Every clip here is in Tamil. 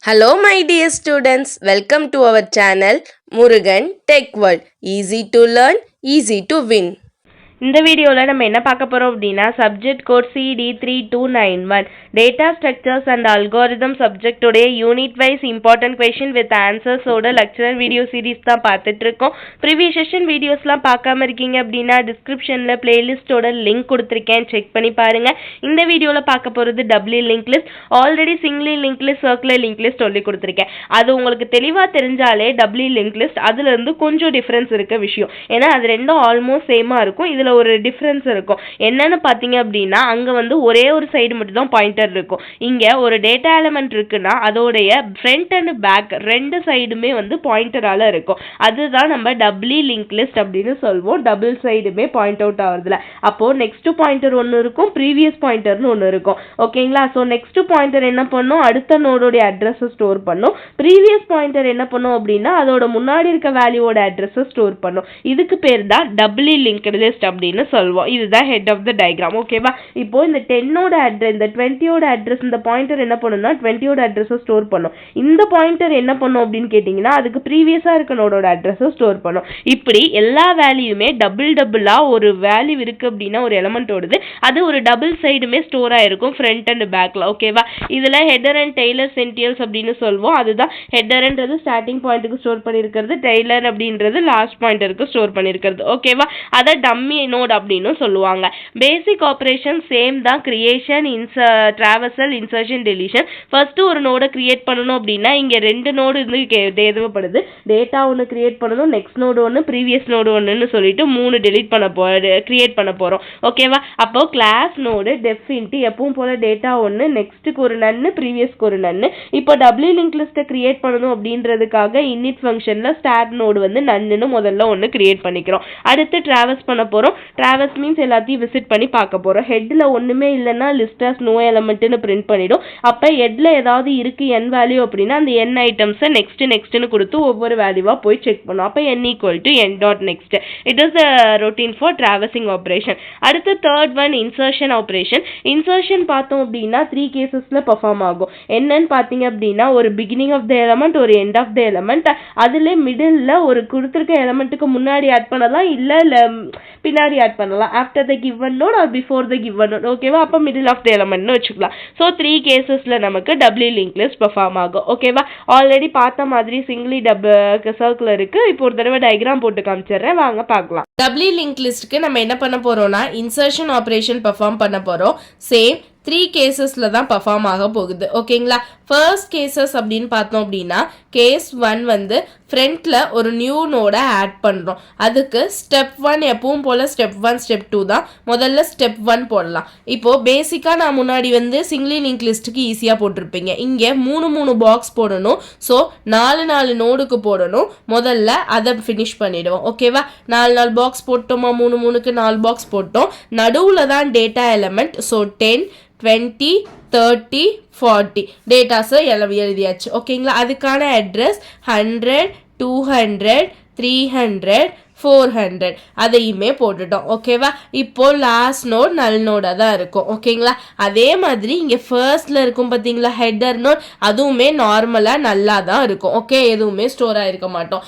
Hello my dear students, welcome to our channel Murugan Tech World. Easy to learn, easy to win. இந்த வீடியோவில் நம்ம என்ன பார்க்க போகிறோம் அப்படின்னா subject code CD3291 data structures and algorithm சப்ஜெக்டோடைய unit wise important question with ஆன்சர்ஸோட லெக்சரல் வீடியோ சீரீஸ் தான் பார்த்துட்டு இருக்கோம். ப்ரீவியஸ் செஷன் வீடியோஸ்லாம் பார்க்காம இருக்கீங்க அப்படின்னா டிஸ்கிரிப்ஷனில் பிளேலிஸ்ட்டோட லிங்க் கொடுத்துருக்கேன், செக் பண்ணி பாருங்கள். இந்த வீடியோவில் பார்க்க போகிறது W link list. Already singly link list, circular link list சொல்லி கொடுத்துருக்கேன். அது உங்களுக்கு தெளிவாக தெரிஞ்சாலே டபுள்யூ லிங்க் லிஸ்ட் அதுலேருந்து கொஞ்சம் டிஃப்ரென்ஸ் இருக்க விஷயம். ஏன்னா அது ரெண்டும் ஆல்மோஸ்ட் சேமாக இருக்கும். இதில் ஒரு டிஃபரன்ஸ் இருக்கும். என்னன்னு பாத்தீங்க அப்படின்னா அங்க வந்து ஒரே ஒரு சைடு மட்டும் தான் பாயிண்டர் இருக்கும். இங்க ஒரு டேட்டா எலிமெண்ட் இருக்குன்னா அதோடைய ஃப்ரண்ட் அண்ட் பேக் ரெண்டு சைடுமே வந்து பாயிண்டரால இருக்கும். அதுதான் நம்ம டபுள்யூ லிங்க் லிஸ்ட் அப்படின்னு சொல்வோம். டபுள் சைடுமே பாயிண்ட் அவுட் ஆகுதுல. அப்போ நெக்ஸ்ட் பாயிண்டர் ஒன்று இருக்கும், ப்ரீவியஸ் பாயிண்டர்னு ஒன்று இருக்கும். ஓகேங்களா? ஸோ நெக்ஸ்ட் பாயிண்டர் என்ன பண்ணும், அடுத்த நோடோடைய அட்ரஸ் ஸ்டோர் பண்ணும். ப்ரீவியஸ் பாயிண்டர் என்ன பண்ணும் அப்படின்னா அதோட முன்னாடி இருக்க வேல்யூவோட அட்ரஸ் ஸ்டோர் பண்ணும். இதுக்கு பேர் தான் டபுள்யூ லிங்க் லிஸ்ட் அப்படின்னு சொல்வோம். இதுதான் ஹெட் ஆஃப் த டயக்ராம். ஓகேவா? இப்போ இந்த 10ஓட அட்ரஸ், இந்த 20ஓட அட்ரஸ், இந்த பாயிண்டர் என்ன பண்ணும்னா 20ஓட அட்ரஸ் ஸ்டோர் பண்ணும். இந்த பாயிண்டர் என்ன பண்ணும் அப்படின்னு கேட்டிங்கன்னா அதுக்கு ப்ரீவியஸா இருக்க நோடோட அட்ரஸ் ஸ்டோர் பண்ணும். இப்படி எல்லா வேல்யூமே டபுளா ஒரு வேல்யூ இருக்கு அப்படின்னா ஒரு எலிமெண்டோடது அது ஒரு டபுள் சைடுமே ஸ்டோர் ஆயிருக்கும் ஃப்ரண்ட் அண்ட் பேக்ல. ஓகேவா? இதுல ஹெடர் அண்ட் டெய்லர் சென்டியல்ஸ் அப்படின்னு சொல்வோம். அதுதான் ஹெடர்ன்றது ஸ்டார்டிங் பாயிண்ட்டுக்கு ஸ்டோர் பண்ணியிருக்கிறது, டெய்லர் அப்படின்றது லாஸ்ட் பாயிண்டருக்கு ஸ்டோர் பண்ணியிருக்கிறது. ஓகேவா? அதை டம்மி நோட் அப்படின்னு சொல்லுவாங்க. பேசிக் ஆப்ரேஷன் சேம் தான். Creation, டிராவர்சல், insertion, deletion. ஃபர்ஸ்ட் ஒரு நோட கிரியேட் பண்ணணும் அப்படின்னா இங்க ரெண்டு நோடு இருந்து தேவைப்படுது. டேட்டா ஒன்று கிரியேட் பண்ணணும், நெக்ஸ்ட் நோடு ஒன்று, ப்ரீவியஸ் நோடு ஒன்றுன்னு சொல்லிட்டு 3 டெலிட் பண்ண கிரியேட் பண்ண போறோம். ஓகேவா? அப்போ கிளாஸ் நோடு டெஃப் இன்ட்டு எப்பவும் போல டேட்டா ஒன்று, நெக்ஸ்ட்டுக்கு ஒரு நன்னு, ப்ரீவியஸ்க்கு ஒரு நன்னு. இப்போ டபுள்யூ லிங்க் லிஸ்ட்டை கிரியேட் பண்ணணும் அப்படின்றதுக்காக இன்னிட் ஃபங்க்ஷன்ல ஸ்டார்ட் நோடு வந்து நன்னு முதல்ல ஒன்று கிரியேட் பண்ணிக்கிறோம். அடுத்து டிராவர்ஸ் பண்ண போறோம். டிராவர்ஸ் மீன்ஸ் எல்லாத்தையும் விசிட் பண்ணி பார்க்க போறோம். ஹெட்ல ஒண்ணுமே இல்லைன்னா லிஸ்ட் ஆஸ் நோ எலிமெண்ட்னு பிரிண்ட் பண்ணிடும். அப்ப ஹெட்ல ஏதாவது இருக்கு n வேல்யூ அப்படின்னா அந்த n ஐட்டம்ஸை நெக்ஸ்ட்னு கொடுத்து ஒவ்வொரு வேல்யூவா போய் செக் பண்ணும். அப்ப n equal to n dot next. It is routine for traversing operation. அடுத்து third one insertion operation. Insertion பார்த்தோம் அப்படின்னா 3 கேசஸ்ல பெர்ஃபார்ம் ஆகும். என்னன்னு பார்த்தீங்க அப்படின்னா ஒரு பிகினிங் ஆஃப் த எலிமெண்ட், ஒரு எண்ட் ஆஃப் த எலிமெண்ட், அதுல மிடில் ஒரு கொடுத்துருக்க எலிமெண்ட்டுக்கு முன்னாடி ஆட் பண்ணலாம், இல்ல பின்னாடி ஆட் பண்ணலாம். After the given node or before the given node. ஓகேவா? அப்போ மிடில் ஆஃப் த எலிமெண்ட்னு வச்சுக்கலாம். ஸோ 3 கேசஸ்ல நமக்கு டபுள்யூ லிங்க் லிஸ்ட் பெர்ஃபார்ம் ஆகும். ஓகேவா? ஆல்ரெடி பார்த்த மாதிரி சிங்கிளி சர்க்கிள் இருக்கு. இப்போ ஒரு தடவை டயக்ராம் போட்டு காமிச்சிடுறேன், வாங்க பார்க்கலாம். டபுள்யூ லிங்க் லிஸ்ட்க்கு நம்ம என்ன பண்ண போறோம்னா இன்சர்ஷன் ஆப்ரேஷன் பெர்ஃபார்ம் பண்ண போறோம். சேம் 3 கேசஸ்ல தான் பெர்ஃபார்ம் ஆக போகுது. ஓகேங்களா? ஃபர்ஸ்ட் கேசஸ் அப்படின்னு பார்த்தோம் அப்படின்னா கேஸ் 1 வந்து ஃப்ரண்ட்ல ஒரு நியூ நோட ஆட் பண்றோம். அதுக்கு ஸ்டெப் 1 எப்பவும் போல ஸ்டெப் 1 ஸ்டெப் 2 தான். முதல்ல ஸ்டெப் 1 போடலாம். இப்போ பேசிக்கா நான் முன்னாடி வந்து சிங்கிளி லிங்க் லிஸ்ட்டுக்கு ஈஸியா போட்டிருப்பீங்க. இங்க 3 பாக்ஸ் போடணும். ஸோ 4 நோடுக்கு போடணும். முதல்ல அதை ஃபினிஷ் பண்ணிடுவோம். ஓகேவா? 4 பாக்ஸ் போட்டோமா, 3க்கு 4 பாக்ஸ் போட்டோம். நடுவுல தான் டேட்டா எலிமெண்ட். ஸோ 10, 20, 30, 40 டேட்டாஸை எழுதியாச்சு. ஓகேங்களா? அதுக்கான அட்ரஸ் 100, 200, 300, 400 அதையுமே போட்டுட்டோம். ஓகேவா? இப்போ லாஸ்ட் நோட் நல் நோடாக தான் இருக்கும். ஓகேங்களா? அதே மாதிரி இங்கே ஃபர்ஸ்ட்ல இருக்கும் பார்த்தீங்களா ஹெட்டர் நோட், அதுவுமே நார்மலாக நல்லா தான் இருக்கும். ஓகே? எதுவுமே ஸ்டோர் ஆகிருக்க மாட்டோம்.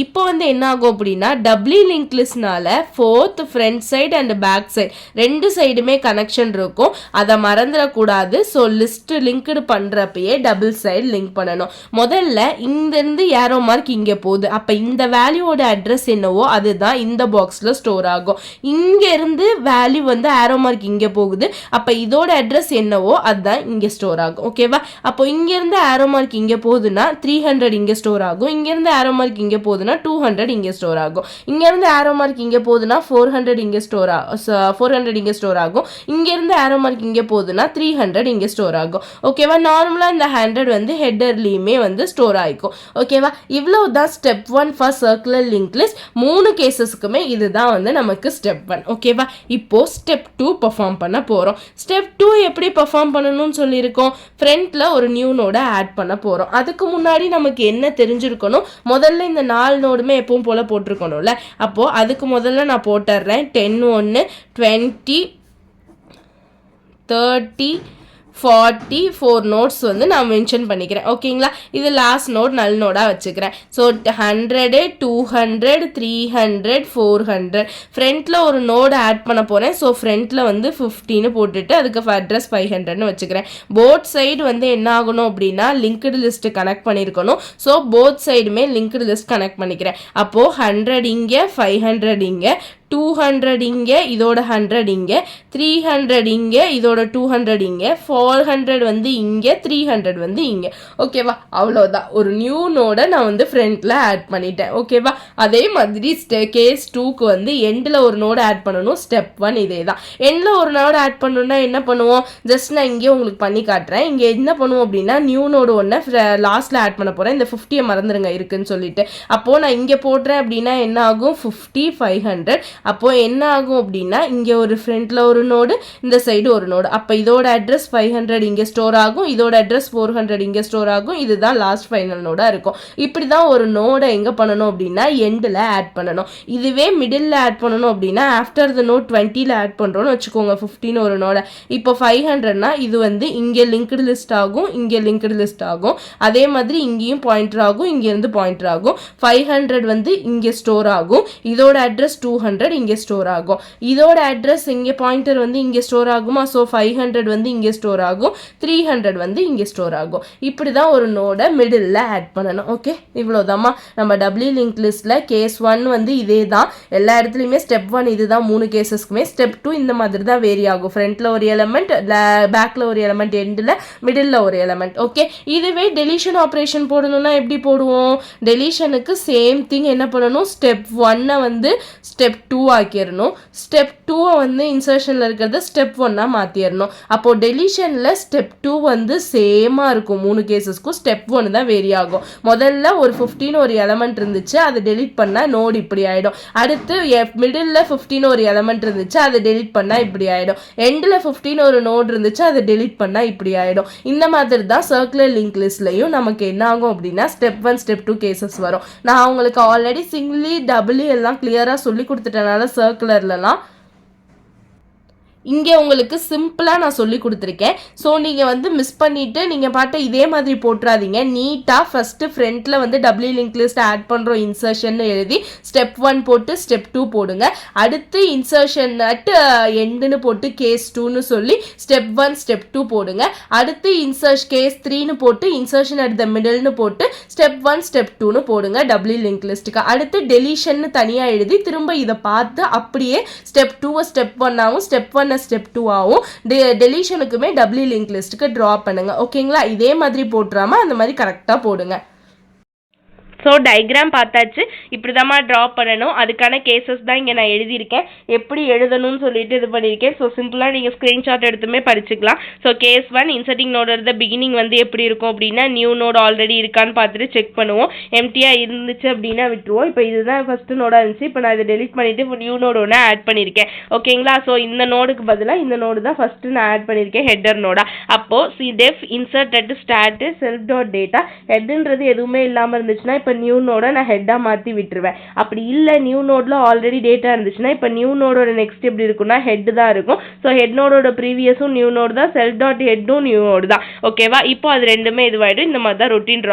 இப்போ வந்து என்ன ஆகும் அப்படின்னா டபுள்யூ லிங்க் லிஸ்ட்னால forth front side and back side ரெண்டு சைடுமே கனெக்ஷன் இருக்கும். அதை மறந்துடக்கூடாது. ஸோ லிஸ்ட் லிங்க்டு பண்ணுறப்பயே டபுள் சைடு லிங்க் பண்ணணும். முதல்ல இங்கிருந்து ஏரோ மார்க் இங்கே போகுது. அப்போ இந்த வேல்யூவோட அட்ரஸ் என்ன அதுதான் இந்த பாக்ஸ்ல ஸ்டோர் ஆகும். இங்க இருந்து வேல்யூ வந்து ஆரோ மார்க் இங்க போகுது. அப்ப இதோட அட்ரஸ் என்னவோ அதுதான் இங்க ஸ்டோர் ஆகும். ஓகேவா? அப்போ இங்க இருந்து ஆரோ மார்க் இங்க போகுதுன்னா 300 இங்க ஸ்டோர் ஆகும். இங்க இருந்து ஆரோ மார்க் இங்க போகுதுன்னா 200 இங்க ஸ்டோர் ஆகும். இங்க இருந்து ஆரோ மார்க் இங்க போகுதுன்னா 400 இங்க ஸ்டோர் ஆகும். இங்க இருந்து ஆரோ மார்க் இங்க போகுதுன்னா 300 இங்க ஸ்டோர் ஆகும். ஓகேவா? நார்மலா இந்த 100 வந்து ஹெட்டர்லயுமே வந்து ஸ்டோர் ஆயிக்கும். ஓகேவா? இவ்வளவுதான் step 1 for circular link list. 3 கேசஸ்க்குமே இதுதான் வந்து நமக்கு ஸ்டெப் 1. ஓகேவா? இப்போ ஸ்டெப் 2 பெர்ஃபார்ம் பண்ண போறோம். ஸ்டெப் 2 எப்படி பெர்ஃபார்ம் பண்ணணும்னு சொல்லியிருக்கோம். ஃப்ரண்ட்ல ஒரு நியூ நோட ஆட் பண்ண போறோம். அதுக்கு முன்னாடி நமக்கு என்ன தெரிஞ்சிருக்கணும், முதல்ல இந்த 4 நோடுமே எப்பவும் போல போட்டிருக்கணும்ல. அப்போ அதுக்கு முதல்ல நான் போட்டுறேன் 10, 1, 20, 30, 44 நோட்ஸ் வந்து நான் மென்ஷன் பண்ணிக்கிறேன். ஓகேங்களா, இது லாஸ்ட் நோட் நல் நோடாக வச்சுக்கிறேன். ஸோ 100 200 300 400 ஃப்ரண்ட்டில் ஒரு நோடு ஆட் பண்ண போகிறேன். ஸோ ஃப்ரண்ட்டில் வந்து 50ன்னு போட்டுட்டு அதுக்கு அட்ரஸ் 500ன்னு வச்சுக்கிறேன். போத் சைடு வந்து என்ன ஆகணும் அப்படின்னா லிங்க்டு லிஸ்ட் கனெக்ட் பண்ணியிருக்கணும். ஸோ போத் சைடுமே லிங்க்டு லிஸ்ட் கனெக்ட் பண்ணிக்கிறேன். அப்போது 100 இங்கே 500 இங்கே 200 இங்கே இதோட 100 இங்கே 300 இங்கே இதோட 200 இங்கே 400 வந்து இங்கே 300 வந்து இங்கே. ஓகேவா, அவ்வளோதான். ஒரு நியூ நோடை நான் வந்து ஃப்ரண்ட்டில் ஆட் பண்ணிட்டேன். ஓகேவா, அதே மாதிரி கேஸ் 2க்கு வந்து எண்டில் ஒரு நோடு ஆட் பண்ணணும். ஸ்டெப் 1 இதே தான். எண்டில் ஒரு நோடு ஆட் பண்ணணும்னா என்ன பண்ணுவோம், ஜஸ்ட் நான் இங்கே உங்களுக்கு பண்ணி காட்டுறேன். இங்கே என்ன பண்ணுவோம் அப்படின்னா நியூ நோடு ஒன்று லாஸ்ட்டில் ஆட் பண்ண போகிறேன். இந்த 50 மறந்துடுங்க இருக்குன்னு சொல்லிட்டு. அப்போது நான் இங்கே போடுறேன் அப்படின்னா என்ன ஆகும், 50 500. அப்போ என்ன ஆகும் அப்படின்னா இங்கே ஒரு ஃப்ரண்ட்டில் ஒரு நோடு, இந்த சைடு ஒரு நோடு. அப்போ இதோட அட்ரஸ் 500 இங்கே ஸ்டோர் ஆகும், இதோட அட்ரஸ் 400 இங்கே ஸ்டோர் ஆகும். இதுதான் லாஸ்ட் ஃபைனல் நோடாக இருக்கும். இப்படி தான் ஒரு நோடை எங்கே பண்ணணும் அப்படின்னா எண்டில் ஆட் பண்ணணும். இதுவே மிடில் ஆட் பண்ணணும் அப்படின்னா ஆஃப்டர் த நோட் 20ல் ஆட் பண்ணுறோன்னு வச்சுக்கோங்க. 15 ஒரு நோடை. இப்போ 500னா இது வந்து இங்கே லிங்க்டு லிஸ்ட் ஆகும், இங்கே லிங்க்டு லிஸ்ட் ஆகும். அதே மாதிரி இங்கேயும் பாயிண்டர் ஆகும், இங்கேருந்து பாயிண்டர் ஆகும். 500 வந்து இங்கே ஸ்டோர் ஆகும், இதோட அட்ரஸ் 200 இங்கே ஸ்டோர் ஆகும். இதோட அட்ரஸ் இங்கே பாயிண்டர் வந்து இங்கே ஸ்டோர் ஆகுமா. ஸோ 500 வந்து இங்கே ஸ்டோர் ஆகும், 300 வந்து இங்கே ஸ்டோர் ஆகும். இப்படி தான் ஒரு நோடை மிடில் ஆட் பண்ணணும். ஓகே, இவ்வளோதாம்மா. நம்ம டபிள்யூ லிங்க் லிஸ்ட்டில் கேஸ் 1 வந்து இதே தான். எல்லா இடத்துலையுமே ஸ்டெப் 1 இதுதான். 3 கேசஸ்க்குமே ஸ்டெப் 2 இந்த மாதிரி தான் வேரி ஆகும். ஃப்ரண்ட்டில் ஒரு எலமெண்ட், பேக்கில் ஒரு எலமெண்ட், எண்டில் மிடில் ஒரு எலமெண்ட். ஓகே, இதுவே டெலிஷன் ஆப்ரேஷன் போடணும்னா எப்படி போடுவோம், டெலிஷனுக்கு சேம் திங் என்ன பண்ணணும், ஸ்டெப் 1 வந்து ஸ்டெப் 2 ஆக்கிடணும். ஸ்டெப் 2 வந்து இன்சர்ஷனில் இருக்கிறத ஸ்டெப் 1 மாற்றிடணும். அப்போது டெலிஷனில் ஸ்டெப் 2 வந்து சேமாக இருக்கும். 3 கேசஸ்க்கும் ஸ்டெப் 1 தான் வேரி ஆகும். முதல்ல ஒரு 15 ஒரு எலமெண்ட் இருந்துச்சு, அதை டெலிட் பண்ணால் நோடு இப்படி ஆகிடும். அடுத்து மிடில் 15 ஒரு எலமெண்ட் இருந்துச்சு, அதை டெலிட் பண்ணால் இப்படி ஆகிடும். எண்டில் 15 ஒரு நோடு இருந்துச்சு, அதை டெலிட் பண்ணால் இப்படி ஆகிடும். இந்த மாதிரி தான் சர்க்குலர் லிங்க் லிஸ்ட்லையும் நமக்கு என்ன ஆகும் அப்படின்னா ஸ்டெப் 1 ஸ்டெப் 2 கேசஸ் வரும். நான் உங்களுக்கு ஆல்ரெடி சிங்கிளி டபுள்யூ எல்லாம் கிளியராக சொல்லி கொடுத்துட்டனால சர்க்குலர்லாம் இங்கே உங்களுக்கு சிம்பிளாக நான் சொல்லி கொடுத்துருக்கேன். ஸோ நீங்கள் வந்து மிஸ் பண்ணிவிட்டு நீங்கள் பாட்டு இதே மாதிரி போட்டுறாதீங்க. நீட்டாக ஃபஸ்ட்டு ஃப்ரண்ட்டில் வந்து டபிள்யூ லிங்க் லிஸ்ட் ஆட் பண்ணுறோம் இன்சர்ஷன் எழுதி ஸ்டெப் 1 போட்டு ஸ்டெப் 2 போடுங்க. அடுத்து இன்சர்ஷன் அட் எண்டுன்னு போட்டு கேஸ் 2ன்னு சொல்லி ஸ்டெப் 1 ஸ்டெப் 2 போடுங்க. அடுத்து கேஸ் 3ன்னு போட்டு இன்சர்ஷன் அட் த மிடில்னு போட்டு ஸ்டெப் 1 ஸ்டெப் 2ன்னு போடுங்க டபிள்யூ லிங்க் லிஸ்ட்டுக்கு. அடுத்து டெலிஷன்னு தனியாக எழுதி திரும்ப இதை பார்த்து அப்படியே ஸ்டெப் 2 ஸ்டெப் 1 ஆகும், ஸ்டெப் 1 ஸ்டெப் 2 ஆகும். டெலிஷனுக்குமே டபிள்யூ லிங்க் லிஸ்ட்டுக்கு ட்ரா பண்ணுங்க. ஓகேங்களா, இதே மாதிரி போட்டுறாம அந்த மாதிரி கரெக்டாக போடுங்க. ஸோ டயக்ராம் பார்த்தாச்சு. இப்படி தான் ட்ரா பண்ணணும். அதுக்கான கேசஸ் தான் இங்கே நான் எழுதியிருக்கேன். எப்படி எழுதணும்னு சொல்லிட்டு இது பண்ணியிருக்கேன். ஸோ சிம்பிளாக நீங்கள் ஸ்க்ரீன்ஷாட் எடுத்துமே படிச்சுக்கலாம். ஸோ கேஸ் 1 இன்சர்ட்டிங் நோட பிகினிங் வந்து எப்படி இருக்கும் அப்படின்னா நியூ நோட் ஆல்ரெடி இருக்கான்னு பார்த்துட்டு செக் பண்ணுவோம். எம்டியாக இருந்துச்சு அப்படின்னா விட்டுருவோம். இப்போ இதுதான் ஃபஸ்ட்டு நோடாக இருந்துச்சு. இப்போ நான் இதை டெலிட் பண்ணிவிட்டு இப்போ நியூ நோடு ஒன்று ஆட் பண்ணியிருக்கேன். ஓகேங்களா, ஸோ இந்த நோடுக்கு பதிலாக இந்த நோடு தான் ஃபஸ்ட்டு நான் ஆட் பண்ணியிருக்கேன், ஹெட்டர் நோடா. அப்போது cdef insert at stat self dot data ஹெட்டுன்றது எதுவுமே இல்லாமல் இருந்துச்சுன்னா இப்போ நியூ நோட நான் ஹெட்டாக மாற்றி விட்டுருவேன். அப்படி இல்லை நியூ நோடில் ஆல்ரெடி டேட்டா இருந்துச்சுன்னா இப்போ நியூ நோடோட நெக்ஸ்ட் எப்படி இருக்குன்னா ஹெட் தான் இருக்கும். ஸோ ஹெட் நோடோட ப்ரீவியஸும் நியூ நோடு தான், செல்ஃப் டாட் ஹெட்டும் நியூ நோடு தான். ஓகேவா, இப்போ அது ரெண்டுமே இதுவாகிடும். இந்த மாதிரி தான் ரொட்டீன்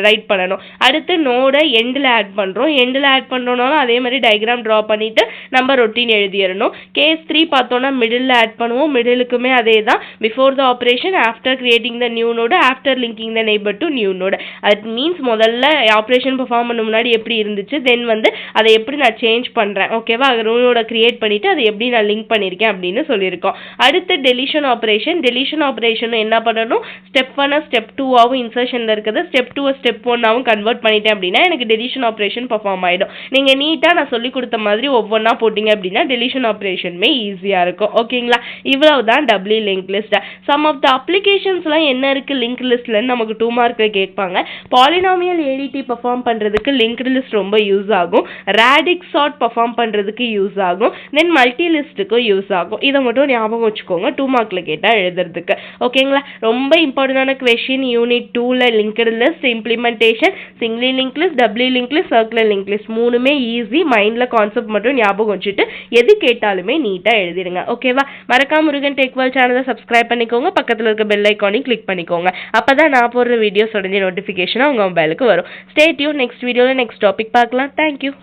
ரைட் பண்ணணும். அடுத்து நோடை எண்டில் ஆட் பண்ணுறோம். எண்டில் ஆட் பண்ணுறோம்னாலும் அதே மாதிரி டயக்ராம் ட்ரா பண்ணிவிட்டு நம்ம ரொட்டீன் எழுதிடணும். கேஸ் 3 பார்த்தோன்னா மிடில் ஆட் பண்ணுவோம். மிடிலுக்குமே அதே தான். Before the operation, after creating the new node, after linking the neighbour to new node. அது மீன்ஸ் முதல்ல ஆப்ரேஷன் பெர்ஃபார்ம் பண்ண முன்னாடி எப்படி இருந்துச்சு, தென் வந்து அதை எப்படி நான் சேஞ்ச் பண்ணுறேன். ஓகேவா, ரூலோட கிரியேட் பண்ணிவிட்டு அதை எப்படி நான் லிங்க் பண்ணியிருக்கேன் அப்படின்னு சொல்லியிருக்கோம். அடுத்து டெலிஷன் ஆப்ரேஷன். டெலிஷன் ஆப்ரேஷன் என்ன பண்ணணும், ஸ்டெப் 1 ஸ்டெப் 2 இன்சர்ஷனில் இருக்கிறது ஸ்டெப் 2 ஸ்டெப் 1 கன்வெர்ட் பண்ணிட்டேன் அப்படின்னா எனக்கு டெலிஷன் ஆப்ரேஷன் பெர்ஃபார்ம் ஆகிடும். நீங்கள் நீட்டாக நான் சொல்லி கொடுத்த மாதிரி ஒவ்வொன்றா போட்டிங்க அப்படின்னா டெலிஷன் ஆப்ரேஷனுமே ஈஸியாக இருக்கும். ஓகேங்களா, இவ்வளவு தான் W link list. Some of the அப்ளிகேஷன்ஸ்லாம் என்ன இருக்குது லிங்க் லிஸ்ட்லன்னு நமக்கு 2 மார்க்கில் கேட்பாங்க. பாலினாமியல் ஏடிடி பெர்ஃபார்ம் பெர்ஃபார்ம் பண்ணுறதுக்கு லிங்க்டு லிஸ்ட் ரொம்ப யூஸ் ஆகும். ரேடிக் சார்ட் பெர்ஃபார்ம் பண்ணுறதுக்கு யூஸ் ஆகும். தென் மல்டி லிஸ்ட்டுக்கும் யூஸ் ஆகும். இதை மட்டும் ஞாபகம் வச்சுக்கோங்க 2 மார்க்கில் கேட்டால் எழுதுறதுக்கு. ஓகேங்களா? ரொம்ப இம்பார்ட்டண்டான கொஷின் யூனிட் 2ல linked list, implementation, single link list, double link list, circular link list மூணுமே ஈஸி. மைண்டில் கான்செப்ட் மட்டும் ஞாபகம் வச்சுட்டு எது கேட்டாலுமே நீட்டாக எழுதிடுங்க. ஓகேவா? மறக்காம முருகன் டெக் வேர்ல்ட் சேனலை சப்ஸ்கிரைப் பண்ணிக்கோங்க. பக்கத்தில் இருக்க பெல் ஐக்கானையும் கிளிக் பண்ணிக்கோங்க. அப்போ தான் நான் போடுற வீடியோஸ் உடனே நோட்டிஃபிகேஷனாக உங்கள் மொபைலுக்கு வரும். Stay tune. நெக்ஸ்ட் வீடியோவில் நெக்ஸ்ட் டாபிக் பார்க்கலாம். தேங்க்யூ.